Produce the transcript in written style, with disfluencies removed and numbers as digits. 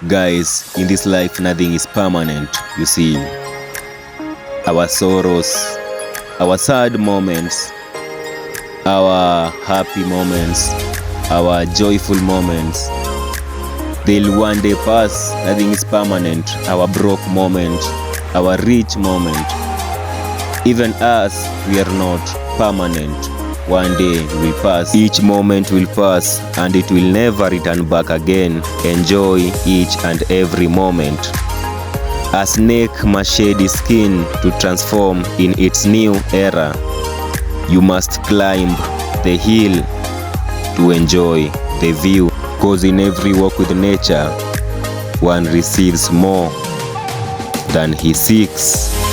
Guys, in this life nothing is permanent, you see. Our sorrows, our sad moments, our happy moments, our joyful moments, they'll one day pass. Nothing is permanent. Our broke moment, our rich moment, even us, we are not permanent. One day will pass. Each moment will pass and it will never return back again. Enjoy each and every moment. A snake must shed its skin to transform in its new era. You must climb the hill to enjoy the view, cause in every walk with nature, one receives more than he seeks.